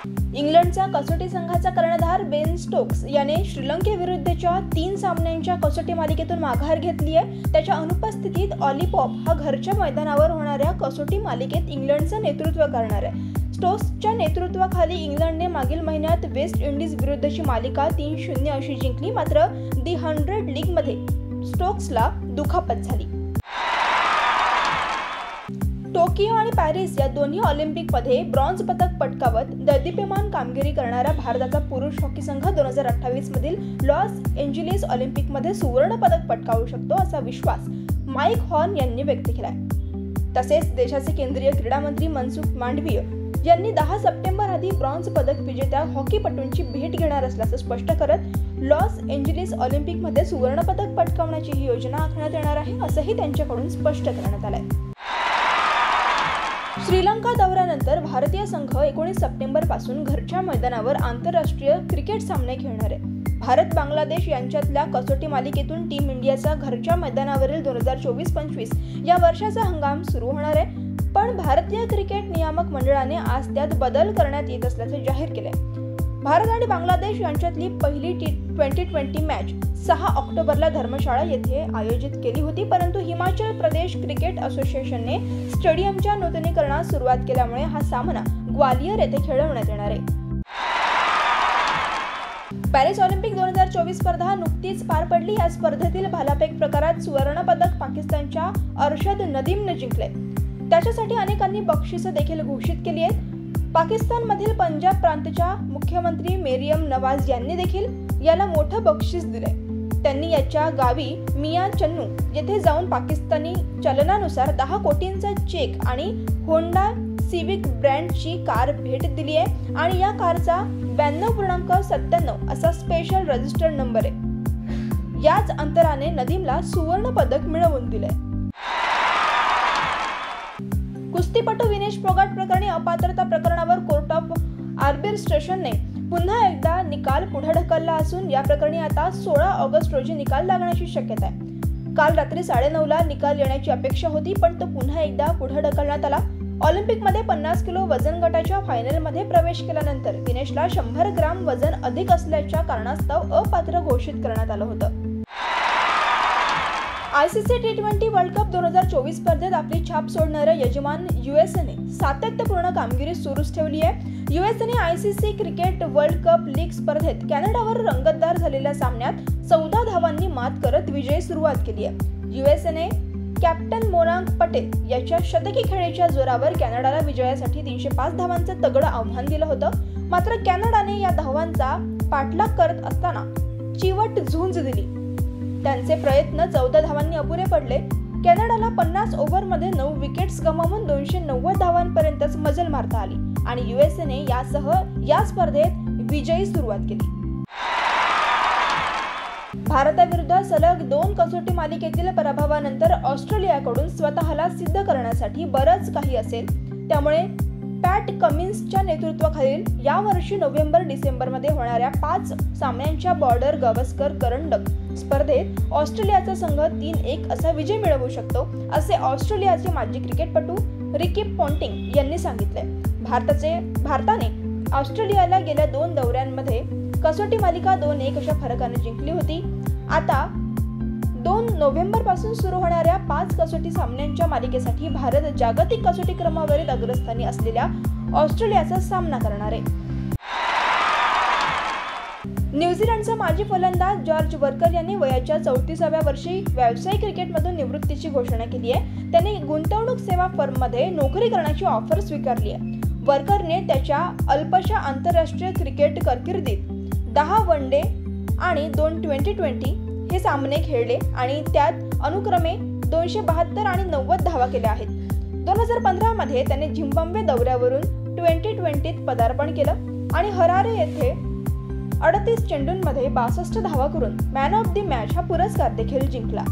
इंग्लंडचा कसोटी संघाचा कर्णधार बेन स्टोक्स याने श्रीलंकेविरुद्धच्या 3 सामन्यांच्या कसोटी मालिकेतून माघार घेतली आहे. त्याच्या अनुपस्थितीत ऑली पॉप हा घरच्या मैदानावर होणाऱ्या कसोटी मालिकेत इंग्लंडचं नेतृत्व करणार आहे. स्टोक्सच्या नेतृत्वाखाली इंग्लंडने मागील महिन्यात वेस्ट इंडिज विरुद्धची मालिका 3-0 अशी जिंकली. मात्र दी 100 लीगमध्ये स्टोक्सला दुखापत झाली. टोकियो आणि पॅरिस या दोन्ही ऑलिम्पिकमध्ये ब्रॉन्झ पदक पटकावत दैदिप्यमान कामगिरी करणारा भारताचा पुरुष हॉकी संघ 2028 मधील लॉस एंजेलिस ऑलिम्पिकमध्ये सुवर्ण पदक पटकावू शकतो असा विश्वास माईक हॉर्न यांनी व्यक्त केलाय. तसेच देशाचे केंद्रीय क्रीडा मंत्री मनसुख मांडवीय यांनी 10 सप्टेंबर आधी ब्रॉन्झ पदक विजेत्या हॉकीपटूंची भेट घेणार असल्याचं स्पष्ट करत लॉस एंजेलिस ऑलिम्पिकमध्ये सुवर्ण पदक पटकावण्याची ही योजना आखण्यात येणार आहे असंही त्यांच्याकडून स्पष्ट करण्यात आलंय. श्रीलंका दौऱ्यानंतर भारतीय संघ 19 सप्टेंबर पासून घरच्या मैदानावर आंतरराष्ट्रीय क्रिकेट सामने खेळणार आहे. भारत बांगलादेश यांच्यातल्या कसोटी मालिकेतून टीम इंडियाचा घरच्या मैदानावरील 2024-25 या वर्षाचा हंगाम सुरू होणार आहे. पण भारतीय क्रिकेट नियामक मंडळाने आज त्यात बदल करण्यात येत असल्याचे जाहीर केले. भारत आणि बांगलादेश यांच्यातली पहिली T20 मॅच 6 ऑक्टोबरला धर्मशाळा येथे आयोजित केली होती. परंतु हिमाचल प्रदेश क्रिकेट असोसिएशनने स्टेडियमच्या नूतनीकरणास सुरुवात केल्यामुळे हा सामना ग्वालियर येथे खेळवण्यात येणार आहे. पॅरिस ऑलिम्पिक 2024 स्पर्धा नुकतीच पार पडली. या स्पर्धेतील भालाफेक प्रकारात सुवर्ण पदक पाकिस्तानच्या अरशद नदीमने जिंकले. त्याच्यासाठी अनेकांनी बक्षिसं देखील घोषित केली आहेत. पाकिस्तानमधील पंजाब प्रांतच्या मुख्यमंत्री मेरियम नवाज यांनी देखील याला मोठं बक्षीस दिलंय. त्यांनी याच्या गावी मिया चन्नू येथे जाऊन पाकिस्तानी चलनानुसार 10 कोटींचा चेक आणि होंडा सिविक ब्रँडची कार भेट दिली आहे आणि या कारचा 92.97 असा स्पेशल रजिस्टर्ड नंबर आहे. याच अंतराने नदीमला सुवर्ण पदक मिळवून दिलंय. कुस्तीपटू विनेश फोगाट प्रकरणी अपात्रता प्रकरणावर कोर्ट ऑफ आर्बिट्रेशनने पुन्हा एकदा निकाल पुढे ढकलला असून या प्रकरणी आता 16 ऑगस्ट रोजी निकाल लागण्याची शक्यता आहे. काल रात्री 9:30ला निकाल येण्याची अपेक्षा होती, पण तो पुन्हा एकदा पुढे ढकलण्यात आला. ऑलिम्पिकमध्ये 50 किलो वजन गटाच्या फायनलमध्ये प्रवेश केल्यानंतर विनेशला 100 ग्राम वजन अधिक असल्याच्या कारणास्तव अपात्र घोषित करण्यात आलं होतं. ICC T20 वर्ल्ड कप 2024 स्पर्धेत आपली छाप सोडणाऱ्या यजमान USAने सातत्यपूर्ण कामगिरी सुरूच ठेवली आहे. USAने ICC cricket world cup league स्पर्धेत कॅनडावर रंगतदार झालेल्या सामन्यात 14 धावांनी मात करत विजयी सुरुवात केली आहे. USAने कॅप्टन मोनांक पटेल याच्या शतकी खेळीच्या जोरावर कॅनडाला विजयासाठी 305 धावांचं तगडं आव्हान दिलं होतं. मात्र कॅनडाने या धावांचा पाठलाग करत असताना चिवट झुंज दिली. त्यांचे प्रयत्न 14 धावांनी अपुरे पडले. कॅनडाला 50 ओव्हरमध्ये 9 विकेट्स गमावून 290 धावांपर्यंतच मजल मारता आली आणि USAने यासह या स्पर्धेत विजयी सुरुवात केली. भारताविरुद्ध सलग 2 कसोटी मालिकेतील पराभवानंतर ऑस्ट्रेलियाकडून स्वतःला सिद्ध करण्यासाठी बरंच काही असेल. त्यामुळे पॅट कमिन्सच्या नेतृत्वाखालील यावर्षी नोव्हेंबर-डिसेंबरमध्ये होणाऱ्या 5 सामन्यांच्या बॉर्डर गावस्कर करंडक स्पर्धेत ऑस्ट्रेलियाचा संघ 3-1 असा विजय मिळवू शकतो, असे ऑस्ट्रेलियाचे माजी क्रिकेटपटू रिकी पॉन्टिंग यांनी सांगितले. भारताने ऑस्ट्रेलियाला गेल्या 2 दौऱ्यांमध्ये कसोटी मालिका 2-1 अशा फरकाने जिंकली होती. आता 2 नोव्हेंबर पासून सुरू होणाऱ्या 5 कसोटी सामन्यांच्या मालिकेसाठी भारत जागतिक कसोटी क्रमवारीत अग्रस्थानी असलेल्या ऑस्ट्रेलियाचा सामना करणार आहे. न्यूझीलंडचा माजी फलंदाज जॉर्ज वर्कर यांनी वयाच्या 34व्या वर्षी व्यावसायिक क्रिकेटमधून निवृत्तीची घोषणा केली आहे. त्याने गुंतवणूक सेवा फर्ममध्ये नोकरी करण्याची ऑफर स्वीकारली आहे. वर्करने त्याच्या अल्पशा आंतरराष्ट्रीय क्रिकेट कारकिर्दीत 10 वन डे आणि 2 T20 हे सामने खेळले आणि त्यात अनुक्रमे 272 आणि 90 धावा केल्या आहेत. 2015 मध्ये त्याने झिम्बाब्वे दौऱ्यावरून T20 पदार्पण केलं आणि हरारे येथे 38 चेंडूंमध्ये 62 धावा करून मॅन ऑफ द मॅच हा पुरस्कार देखील जिंकला.